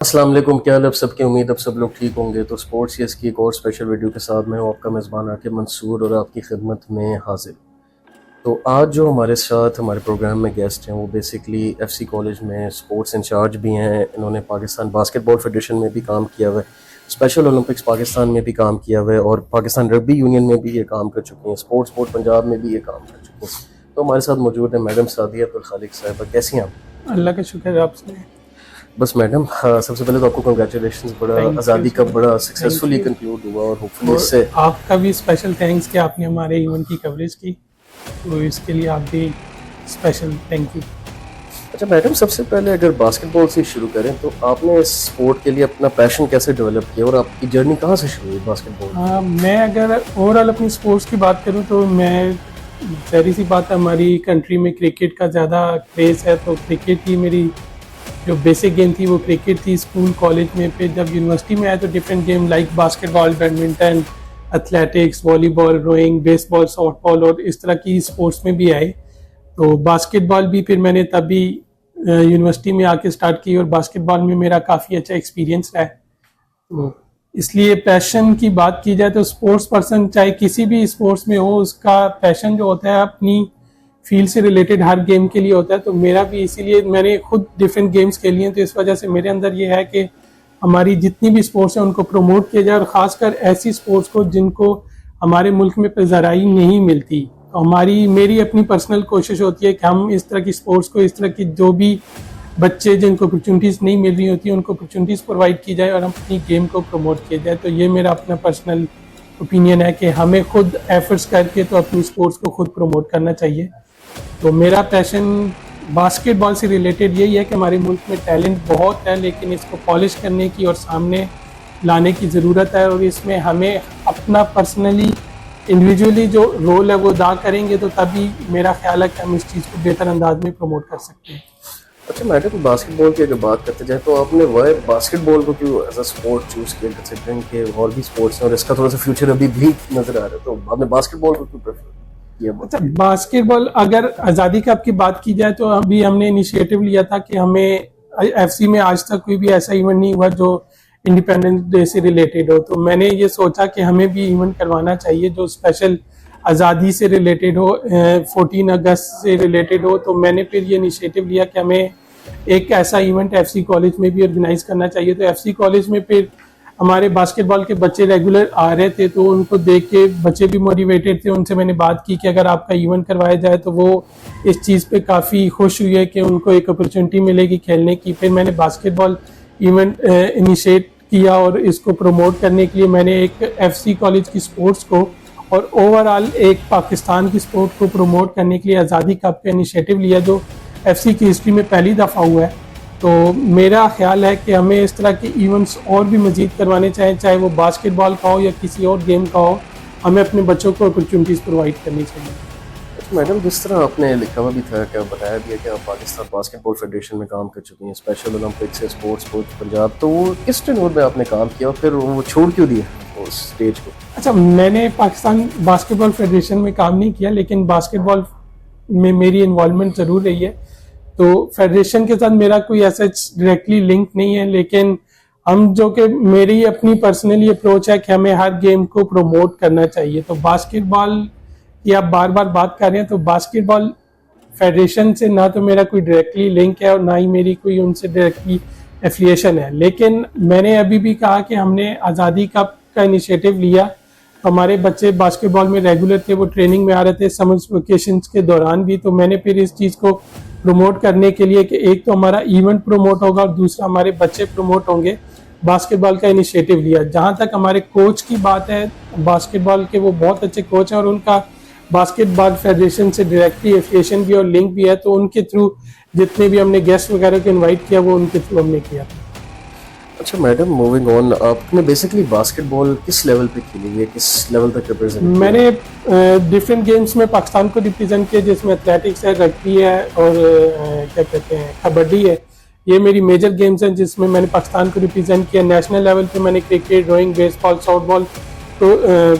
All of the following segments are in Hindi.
अस्सलाम वालेकुम, क्या हाल है आप सबकी। उम्मीद अब सब लोग ठीक होंगे। तो स्पोर्ट्स यस की एक और स्पेशल वीडियो के साथ मैं हूँ आपका मेज़बान आकिब मंसूर और आपकी खिदमत में हाजिर। तो आज जो हमारे साथ हमारे प्रोग्राम में गेस्ट हैं वो बेसिकली एफसी कॉलेज में स्पोर्ट्स इंचार्ज भी हैं। इन्होंने पाकिस्तान बास्केटबॉल फेडरेशन में भी काम किया हुआ है, स्पेशल ओलंपिक्स पाकिस्तान में भी काम किया हुआ है और पाकिस्तान रग्बी यूनियन में भी ये काम कर चुकी हैं, स्पोर्ट्स बोर्ड पंजाब में भी ये काम कर चुकी हैं। तो हमारे साथ मौजूद है मैडम सादिया अब्दुल खालिक साहिबा। कैसी हैं आप? अल्लाह का शुक्र है आपसे। बस मैडम, सबसे पहले तो आपको कंग्रेचुलेशंस। बड़ा थैंक यू आज़ादी सो का मच। बड़ा थैंक सक्सेसफुली यू। कंक्लूड हुआ और होपफुली और इससे। आपका भी स्पेशल थैंक्स कि आपने हमारे इवेंट की कवरेज की, तो इसके लिए आप भी स्पेशल थैंक यू। अच्छा मैडम, सबसे पहले अगर बास्केटबॉल से शुरू करें तो आपने इस स्पोर्ट के लिए अपना पैशन कैसे डेवलप किया और आपकी जर्नी कहाँ से शुरू हुई बास्केटबॉल? मैं अगर ओवरऑल अपनी स्पोर्ट्स की बात करूं तो मैं ज़ाहिर सी बात है, हमारी कंट्री में क्रिकेट का ज़्यादा क्रेज़ है, तो क्रिकेट ही मेरी जो बेसिक गेम थी वो क्रिकेट थी स्कूल कॉलेज में। फिर जब यूनिवर्सिटी में आया तो different game like basketball, badminton, athletics, volleyball, rowing, baseball, softball और इस तरह की स्पोर्ट्स में भी आए। तो बास्केटबॉल भी फिर मैंने तभी यूनिवर्सिटी में आके स्टार्ट की और बास्केटबॉल में मेरा काफ़ी अच्छा एक्सपीरियंस रहा है। तो इसलिए पैशन की बात की जाए तो स्पोर्ट्स पर्सन चाहे किसी भी स्पोर्ट्स में हो, उसका पैशन जो होता है अपनी फील्ड से रिलेटेड हर गेम के लिए होता है। तो मेरा भी इसीलिए मैंने खुद डिफरेंट गेम्स खेली हैं, तो इस वजह से मेरे अंदर ये है कि हमारी जितनी भी स्पोर्ट्स हैं उनको प्रमोट किया जाए और ख़ासकर ऐसी स्पोर्ट्स को जिनको हमारे मुल्क में ज़राई नहीं मिलती। तो मेरी अपनी पर्सनल कोशिश होती है कि हम इस तरह की स्पोर्ट्स को, इस तरह की जो भी बच्चे जिनको अपॉर्चुनिटीज़ नहीं मिल रही होती उनको अपॉर्चुनिटीज़ प्रोवाइड की जाए और हम अपनी गेम को प्रमोट किया जाए। तो ये मेरा अपना पर्सनल ओपिनियन है कि हमें खुद एफर्ट्स करके तो अपनी स्पोर्ट्स को खुद प्रमोट करना चाहिए। तो मेरा पैशन बास्केटबॉल से रिलेटेड यही है कि हमारे मुल्क में टैलेंट बहुत है, लेकिन इसको पॉलिश करने की और सामने लाने की ज़रूरत है और इसमें हमें अपना पर्सनली इंडिविजुअली जो रोल है वो अदा करेंगे तो तभी मेरा ख्याल है कि हम इस चीज़ को बेहतर अंदाज में प्रमोट कर सकते हैं। अच्छा मैडम, बास्केटबॉल की अगर बात करते जाए तो आपने वाई बास्केटबॉल को क्यों एज अ स्पोर्ट चूज किया, कंसिडरिंग के और भी स्पोर्ट्स हैं और इसका थोड़ा सा फ्यूचर अभी भी नजर आ रहा है, तो आपने बास्केटबॉल को क्यों प्रेफर किया? अच्छा, बास्केटबॉल अगर आज़ादी कप की बात की जाए तो अभी हमने इनिशिएटिव लिया था कि हमें एफसी में आज तक कोई भी ऐसा इवेंट नहीं हुआ जो इंडिपेंडेंस डे से रिलेटेड हो। तो मैंने ये सोचा कि हमें भी इवेंट करवाना चाहिए जो स्पेशल आज़ादी से रिलेटेड हो, 14 अगस्त से रिलेटेड हो। तो मैंने फिर ये इनिशिएटिव लिया कि हमें एक ऐसा इवेंट एफसी कॉलेज में भी ऑर्गेनाइज करना चाहिए। तो एफसी कॉलेज में फिर हमारे बास्केटबॉल के बच्चे रेगुलर आ रहे थे, तो उनको देख के बच्चे भी मोटिवेटेड थे। उनसे मैंने बात की कि अगर आपका इवेंट करवाया जाए तो वो इस चीज़ पे काफ़ी खुश हुई है कि उनको एक अपॉर्चुनिटी मिलेगी खेलने की। फिर मैंने बास्केटबॉल इवेंट इनिशिएट किया और इसको प्रमोट करने के लिए मैंने एक एफसी कॉलेज की स्पोर्ट्स को और ओवरऑल एक पाकिस्तान की स्पोर्ट को प्रमोट करने के लिए आज़ादी कप का इनिशिएटिव लिया जो एफसी की हिस्ट्री में पहली दफ़ा हुआ है। तो मेरा ख्याल है कि हमें इस तरह के इवेंट्स और भी मज़ीद करवाने चाहिए, चाहे वो बास्केटबॉल का हो या किसी और गेम का हो। हमें अपने बच्चों को अपॉर्चुनिटीज़ प्रोवाइड करनी चाहिए। अच्छा मैडम, जिस तरह आपने लिखा हुआ भी था, क्या बताया भी है कि आप पाकिस्तान बास्केटबॉल फेडरेशन में काम कर चुकी हैं, स्पेशल ओलंपिक्स से स्पोर्ट्स कोच पंजाब, तो वो किस टेन्योर में आपने काम किया और फिर वो छोड़ क्यों दिया उस स्टेज को? अच्छा, मैंने पाकिस्तान बास्केटबॉल फेडरेशन में काम नहीं किया, लेकिन बास्केटबॉल में मेरी इन्वॉल्वमेंट ज़रूर रही है। तो फेडरेशन के साथ मेरा कोई ऐसा डायरेक्टली लिंक नहीं है, लेकिन हम जो कि मेरी अपनी पर्सनली अप्रोच है कि हमें हर गेम को प्रमोट करना चाहिए। तो बास्केटबॉल की आप बार बार बात कर रहे हैं, तो बास्केटबॉल फेडरेशन से ना तो मेरा कोई डायरेक्टली लिंक है और ना ही मेरी कोई उनसे डायरेक्टली एफिलिएशन है। लेकिन मैंने अभी भी कहा कि हमने आज़ादी कप का इनिशिएटिव लिया। हमारे बच्चे बास्केटबॉल में रेगुलर थे, वो ट्रेनिंग में आ रहे थे समर वेकेशंस के दौरान भी। तो मैंने फिर इस चीज़ को प्रमोट करने के लिए कि एक तो हमारा इवेंट प्रमोट होगा और दूसरा हमारे बच्चे प्रमोट होंगे, बास्केटबॉल का इनिशिएटिव लिया। जहाँ तक हमारे कोच की बात है, बास्केटबॉल के वो बहुत अच्छे कोच हैं और उनका बास्केटबॉल फेडरेशन से डायरेक्टली एफिलिएशन भी और लिंक भी है। तो उनके थ्रू जितने भी हमने गेस्ट वगैरह को इन्वाइट किया वो उनके थ्रू हमने किया। अच्छा मैडम, मूविंग ऑन, आपने बेसिकली बास्केटबॉल किस लेवल पे खेली है, किस लेवल तक रिप्रेजेंट किया? मैंने डिफरेंट गेम्स में पाकिस्तान को रिप्रेजेंट किया, जिसमें एथलेटिक्स है, रग्बी है और क्या कहते हैं कबड्डी है। ये मेरी मेजर गेम्स हैं जिसमें मैंने पाकिस्तान को रिप्रेजेंट किया। नेशनल लेवल पे मैंने क्रिकेट, रोइंग, बेसबॉल, सॉफ्टबॉल तो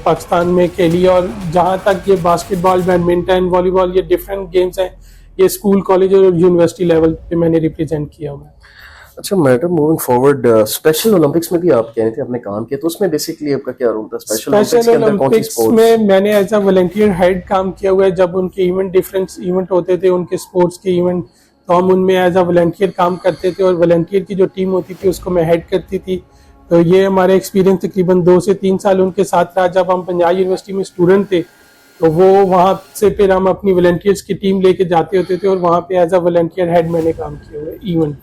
पाकिस्तान में खेली। और जहाँ तक ये बास्केटबॉल, बैडमिंटन, वॉलीबॉल, ये डिफरेंट गेम्स हैं, ये स्कूल, कॉलेज और यूनिवर्सिटी लेवल पे मैंने रिप्रेजेंट किया हुआ है। अच्छा madam, moving forward, special Olympics में भी आप कह रहे थे आपने काम किया, तो उसमें बेसिकली आपका क्या रोल था? स्पेशल ओलंपिक्स स्पेशल के अंदर कौन सी ओलंपिक्स स्पोर्ट्स? में मैंने एज अ वॉलंटियर हेड काम किया हुआ है। जब उनके इवेंट डिफरेंट इवेंट होते थे, उनके स्पोर्ट्स के इवेंट, तो हम उनमें एज अ वॉलंटियर काम करते थे और वॉलंटियर की जो टीम होती थी उसको मैं हेड करती थी। तो ये हमारा एक्सपीरियंस तकरीबन 2 से 3 साल उनके साथ रहा। जब हम पंजाब यूनिवर्सिटी में स्टूडेंट थे तो वो वहाँ से फिर हम अपनी वॉलंटियर्स की टीम लेके जाते होते थे और वहाँ पे एज अ वॉलंटियर हेड मैंने काम किया हुआ है इवेंट।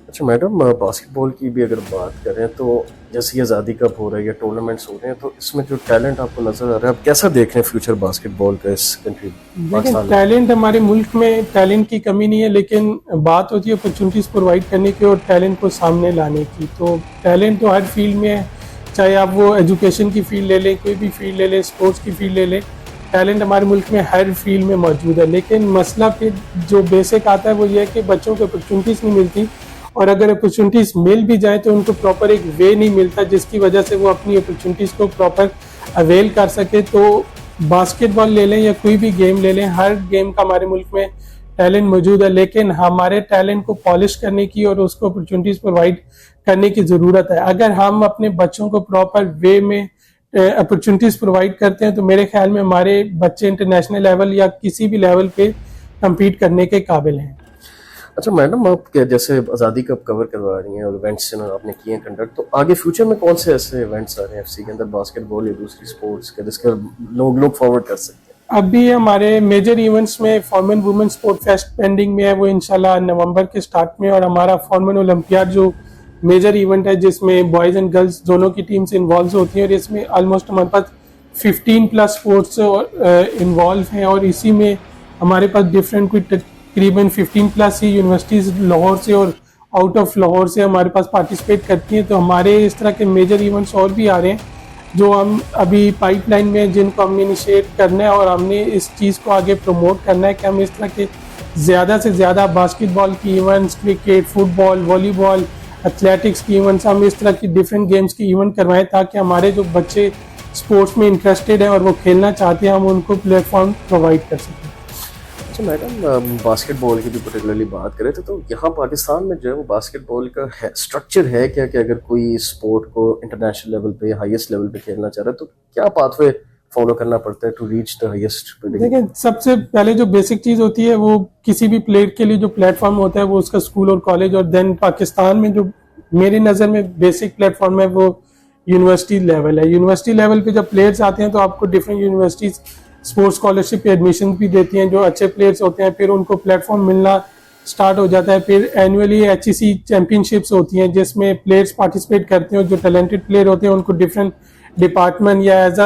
अच्छा मैडम, बास्केटबॉल की भी अगर बात करें तो जैसे ये आज़ादी कप हो रहा है या टूर्नामेंट्स हो रहे हैं, तो इसमें जो टैलेंट आपको नज़र आ रहा है, आप कैसा देख रहे हैं फ्यूचर बास्केटबॉल का इस कंट्री लेकिन पाकिस्तान में? टैलेंट हमारे मुल्क में टैलेंट की कमी नहीं है, लेकिन बात होती है अपॉर्चुनिटीज़ प्रोवाइड करने की और टैलेंट को सामने लाने की। तो टैलेंट तो हर फील्ड में है, चाहे आप वो एजुकेशन की फील्ड ले लें, कोई भी फील्ड ले लें, स्पोर्ट्स की फील्ड ले लें, टैलेंट हमारे मुल्क में हर फील्ड में मौजूद है। लेकिन मसला फिर जो बेसिक आता है वो ये है कि बच्चों को अपॉर्चुनिटीज़ नहीं मिलती, और अगर अपॉर्चुनिटीज़ मिल भी जाए तो उनको प्रॉपर एक वे नहीं मिलता जिसकी वजह से वो अपनी अपॉर्चुनिटीज़ को प्रॉपर अवेल कर सके। तो बास्केटबॉल ले लें या कोई भी गेम ले लें, हर गेम का हमारे मुल्क में टैलेंट मौजूद है, लेकिन हमारे टैलेंट को पॉलिश करने की और उसको अपॉर्चुनिटीज़ प्रोवाइड करने की ज़रूरत है। अगर हम अपने बच्चों को प्रॉपर वे में अपॉर्चुनिटीज़ प्रोवाइड करते हैं तो मेरे ख्याल में हमारे बच्चे इंटरनेशनल लेवल या किसी भी लेवल पे कम्पीट करने के काबिल हैं। अच्छा मैडम, आप क्या जैसे आज़ादी कप कवर करवा रही हैं और इवेंट्स आपने किए हैं कंडक्ट, तो आगे फ्यूचर में कौन से ऐसे इवेंट्स आ रहे हैं एफसी के अंदर बास्केटबॉल या दूसरी स्पोर्ट्स के, जिसके लोग लोग फॉरवर्ड कर सकते हैं? अभी हमारे मेजर इवेंट्स में Forman women sport fest pending में है, वो इंशाल्लाह नवंबर के स्टार्ट में, और हमारा फॉर्मन ओलंपियाड जो मेजर इवेंट है जिसमें बॉयज़ एंड गर्ल्स दोनों की टीम्स इन्वॉल्व होती हैं, और इसमें ऑलमोस्ट हमारे पास 15+ स्पोर्ट्स इन्वॉल्व हैं। और इसी में हमारे पास डिफरेंट कोई तकरीबन 15+ ही यूनिवर्सिटीज़ लाहौर से और आउट ऑफ लाहौर से हमारे पास पार्टिसिपेट करती हैं। तो हमारे इस तरह के मेजर इवेंट्स और भी आ रहे हैं जो हम अभी पाइपलाइन में, जिनको हमने इनिशिएट करना है, और हमने इस चीज़ को आगे प्रमोट करना है कि हम इस तरह के ज़्यादा से ज़्यादा बास्केटबॉल की events, cricket, football, volleyball, athletics की इवेंट्स, हम इस तरह की डिफरेंट गेम्स की इवेंट करवाएं ताकि हमारे जो बच्चे स्पोर्ट्स में इंटरेस्टेड हैं और वो खेलना चाहते हैं, हम उनको प्लेटफॉर्म प्रोवाइड कर सकें। अच्छा मैडम, बास्केटबॉल की भी पर्टिकुलरली बात करें तो यहाँ पाकिस्तान में जो है वो बास्केटबॉल का स्ट्रक्चर है क्या, कि अगर कोई स्पोर्ट को इंटरनेशनल लेवल पे, हाईएस्ट लेवल पे खेलना चाह रहा है तो क्या पाथवे फॉलो करना पड़ता है टू रीच द हाईएस्ट? देखिए, सबसे पहले जो बेसिक चीज़ होती है वो किसी भी प्लेयर के लिए जो प्लेटफॉर्म होता है वो उसका स्कूल और कॉलेज, और देन पाकिस्तान में जो मेरी नज़र में बेसिक प्लेटफॉर्म है वो यूनिवर्सिटी लेवल है। यूनिवर्सिटी लेवल पे जब प्लेयर्स आते हैं तो आपको डिफरेंट यूनिवर्सिटीज़ स्पोर्ट्स स्कॉलरशिप पे एडमिशन भी देती हैं। जो अच्छे प्लेयर्स होते हैं फिर उनको प्लेटफॉर्म मिलना स्टार्ट हो जाता है। फिर एनुअली HEC चैम्पियनशिप्स होती हैं जिसमें प्लेयर्स पार्टिसिपेट करते हैं, और जो टैलेंटेड प्लेयर होते हैं उनको डिफरेंट डिपार्टमेंट या एज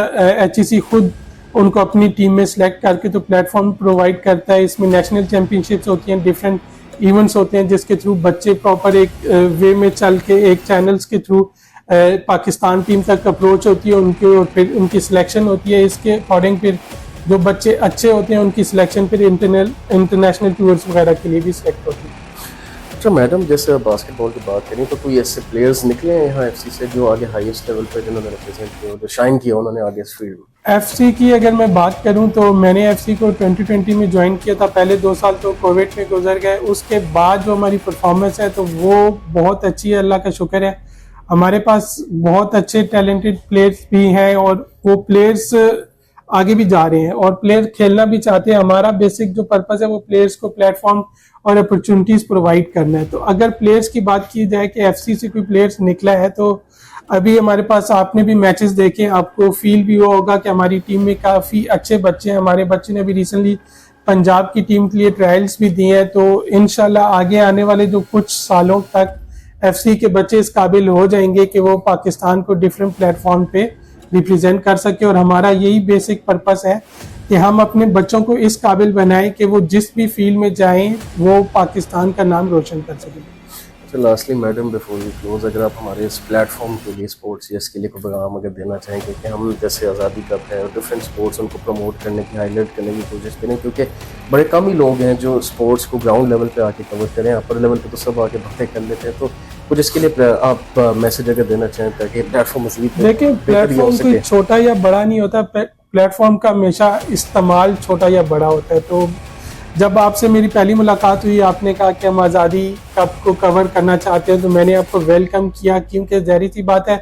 HEC खुद उनको अपनी टीम में सेलेक्ट करके तो प्लेटफॉर्म प्रोवाइड करता है। इसमें नेशनल चैम्पियनशिप्स होती हैं, डिफरेंट इवेंट्स होते हैं जिसके थ्रू बच्चे प्रॉपर एक वे में चल के एक चैनल्स के थ्रू पाकिस्तान टीम तक अप्रोच होती है उनकी, और फिर उनकी सिलेक्शन होती है। इसके अकॉर्डिंग फिर जो बच्चे अच्छे होते हैं उनकी सिलेक्शन फिर इंटरनेशनल टूर्स वगैरह के लिए भी सिलेक्ट होती है। अच्छा मैडम, जैसे आप बास्केटबॉल की बात करें तो कोई ऐसे प्लेयर्स निकले हैं यहाँ एफसी से जो आगे हाईएस्ट लेवल पे जिन्होंने रिप्रेजेंट किया, जो शाइन किया उन्होंने आगे इस फील्ड में? FC की अगर मैं बात करूं तो मैंने FC को 2020 में ज्वाइन किया था। पहले 2 साल तो कोविड में गुजर गए, उसके बाद जो हमारी परफॉर्मेंस है तो वो बहुत अच्छी है, अल्लाह का शुक्र है। हमारे पास बहुत अच्छे टैलेंटेड प्लेयर्स भी हैं और वो प्लेयर्स आगे भी जा रहे हैं और प्लेयर खेलना भी चाहते हैं। हमारा बेसिक जो पर्पस है वो प्लेयर्स को प्लेटफॉर्म और अपॉर्चुनिटीज प्रोवाइड करना है। तो अगर प्लेयर्स की बात की जाए कि FC से कोई प्लेयर्स निकला है तो अभी हमारे पास, आपने भी मैचेस देखे, आपको फील भी हुआ होगा कि हमारी टीम में काफ़ी अच्छे बच्चे हैं। हमारे बच्चे ने अभी रिसेंटली पंजाब की टीम के लिए ट्रायल्स भी दिए हैं। तो इंशाल्लाह आगे आने वाले जो कुछ सालों तक FC के बच्चे इस काबिल हो जाएंगे कि वो पाकिस्तान को डिफरेंट प्लेटफॉर्म पे रिप्रेजेंट कर सके। और हमारा यही बेसिक पर्पस है कि हम अपने बच्चों को इस काबिल बनाएं कि वो जिस भी फील्ड में जाएं वो पाकिस्तान का नाम रोशन कर सकें। तो lastly madam, before we close, अगर आप हमारे इस प्लेटफॉर्म के लिए, स्पोर्ट्स या इसके लिए कोई पैगाम अगर देना चाहेंगे कि हम जैसे आज़ादी कप है और डिफरेंट स्पोर्ट्स उनको प्रमोट करने की, हाईलाइट करने की कोशिश करें, क्योंकि बड़े कम ही लोग हैं जो स्पोर्ट्स को ग्राउंड लेवल पे आके कवर करें। अपर लेवल पे तो सब आके बातें कर लेते हैं, तो कुछ इसके लिए आप मैसेज अगर देना चाहें ताकि प्लेटफॉर्म मज़ीद देखिए, प्लेटफॉर्म कोई छोटा या बड़ा नहीं होता, प्लेटफॉर्म का हमेशा इस्तेमाल छोटा या बड़ा होता है। तो जब आपसे मेरी पहली मुलाकात हुई आपने कहा कि हम आज़ादी कप को कवर करना चाहते हैं, तो मैंने आपको वेलकम किया, क्योंकि ज़ाहिर सी बात है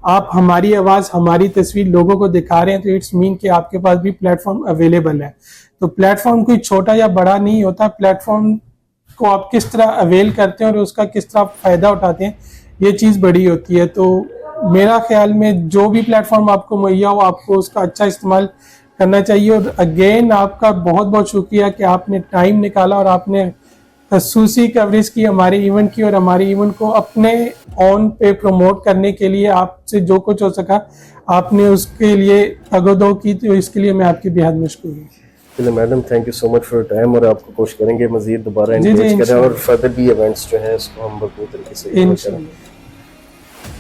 आप हमारी आवाज़ हमारी तस्वीर लोगों को दिखा रहे हैं, तो इट्स मीन कि आपके पास भी प्लेटफॉर्म अवेलेबल है। तो प्लेटफॉर्म कोई छोटा या बड़ा नहीं होता, प्लेटफॉर्म को आप किस तरह अवेल करते हैं और उसका किस तरह फ़ायदा उठाते हैं, ये चीज़ बड़ी होती है। तो मेरा ख्याल में जो भी प्लेटफॉर्म आपको मुहैया हो आपको उसका अच्छा इस्तेमाल करना चाहिए। और अगेन आपका बहुत बहुत शुक्रिया कि आपने टाइम निकाला और आपने खसूसी कवरेज की हमारे इवेंट की, और हमारे इवेंट को अपने ऑन पे प्रमोट करने के लिए आपसे जो कुछ हो सका आपने उसके लिए तगदो की, तो इसके लिए मैं आपकी बेहद मशकूर हूँ। चलिए madam, thank you so much for time, और आपको कोशिश करेंगे मजीद दोबारा जी, एंगेज करें इंशाल्लाह। और फर्दर भी इवेंट्स जो है इसको हम भरपूर तरीके से करें। इंशाल्लाह।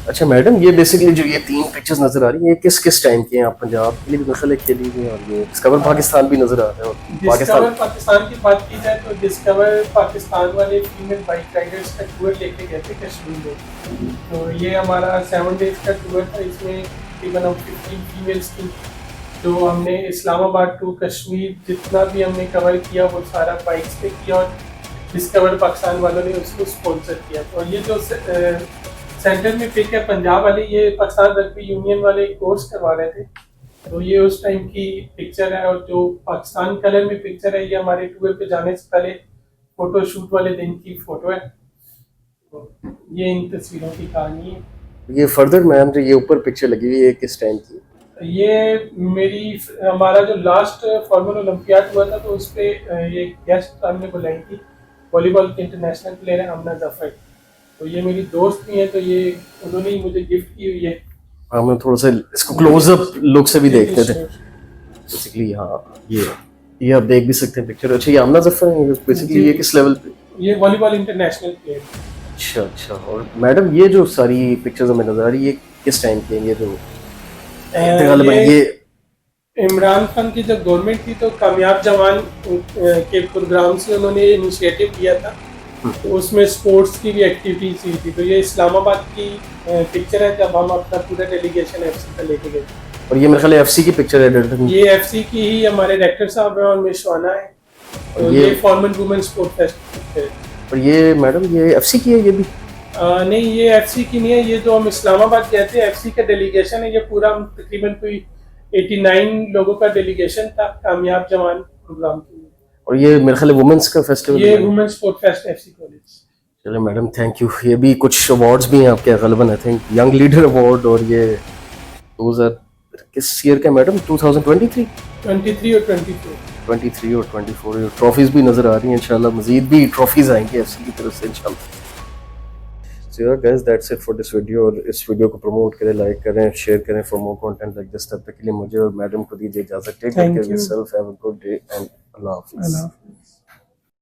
अच्छा मैडम, ये बेसिकली जो ये 3 पिक्चर्स नजर आ रही हैं, ये किस किस टाइम की हैं? आप पंजाब के लिए भी मसले खेली हुई हैं, और ये डिस्कवर पाकिस्तान भी नजर आ रहा है, और डिस्कवर पाकिस्तान की बात की जाए तो डिस्कवर पाकिस्तान वाले फीमेल बाइक राइडर्स का टूर लेके गए थे कश्मीर में। तो ये हमारा 7 डेज का टूर था, इसमें तकरीबन हम 15 फीमेल्स थी। तो हमने इस्लामाबाद टू कश्मीर जितना भी हमने कवर किया वो सारा बाइक्स पे किया, और डिस्कवर पाकिस्तान वालों ने उसको स्पॉन्सर किया। तो ये जो सेंटर में पिक है पंजाब वाले, ये पाकिस्तान रग्बी यूनियन वाले कोर्स करवा रहे थे। तो ये उस टाइम की पिक्चर है, और जो पाकिस्तान कलर में पिक्चर है ये हमारे टूर पे जाने से पहले फोटो शूट वाले दिन की फोटो है। तो ये इन तस्वीरों की कहानी है। ये फर्दर मैम जो ये ऊपर पिक्चर लगी हुई है किस टाइम की? ये हमारा जो लास्ट फॉर्मल ओलंपियाड हुआ था तो उस पे ये गेस्ट हमने बुलाई थी, वॉलीबॉल की इंटरनेशनल प्लेयर है अमना जफर। तो ये मेरी दोस्त भी है, तो ये उन्होंने ही मुझे गिफ्ट की हुई है। हम थोड़ा सा इसको क्लोजअप लुक से भी देखते थे बेसिकली। हाँ, ये आप देख भी सकते हैं पिक्चर। अच्छा, ये आमना जफर है बेसिकली, ये किस लेवल पे? ये वॉलीबॉल इंटरनेशनल प्लेयर। अच्छा अच्छा। और मैडम ये जो सारी पिक्चर्स हमें नजर आ रही है, ये किस टाइम की है? ये जो ये इमरान खान की जब गवर्नमेंट थी तो कामयाब जवान के प्रोग्राम से उन्होंने इनिशिएटिव लिया था, तो उसमें स्पोर्ट्स की भी एक्टिविटीज हुई थी। तो ये इस्लामाबाद की पिक्चर है जब हम अपना पूरा डेलीगेशन एफसी का लेके गए। और ये मेरे ख्याल एफसी की पिक्चर है? ये एफसी की ही हमारे डायरेक्टर साहब हैं और मिशवाना है। तो ये फॉर्मल वुमेन स्पोर्ट फेस्ट है। और ये मैडम ये एफसी की है? ये भी नहीं, ये एफसी की नहीं है। ये जो हम इस्लामाबाद गए थे एफसी का डेलीगेशन है। ये पूरा तकरीबन कोई 89 लोगों का डेलीगेशन था कामयाब जवान प्रोग्राम के लिए। और ये मेरे ख्याल वुमेन्स का फेस्टिवल, ये women's sport fest FC college. चलो मैडम, थैंक यू। ये भी कुछ अवार्ड्स भी हैं आपके गलबन, I think young leader award, और ये 2000 किस ईयर का मैडम? 2023 23 और 24 23 और 24 ट्रॉफीज भी नजर आ रही हैं। इंशाल्लाह मजीद भी ट्रॉफीज आएंगी एफसी की तरफ से इंशाल्लाह। So yeah guys, that's it for this video। और इस वीडियो को प्रमोट करें, लाइक करें, शेयर करें for more content like this. तब तक के लिए मुझे और मैडम को दीजिए इजाजत। Take care of yourself, have a good day and अल्लाह हाफिज़।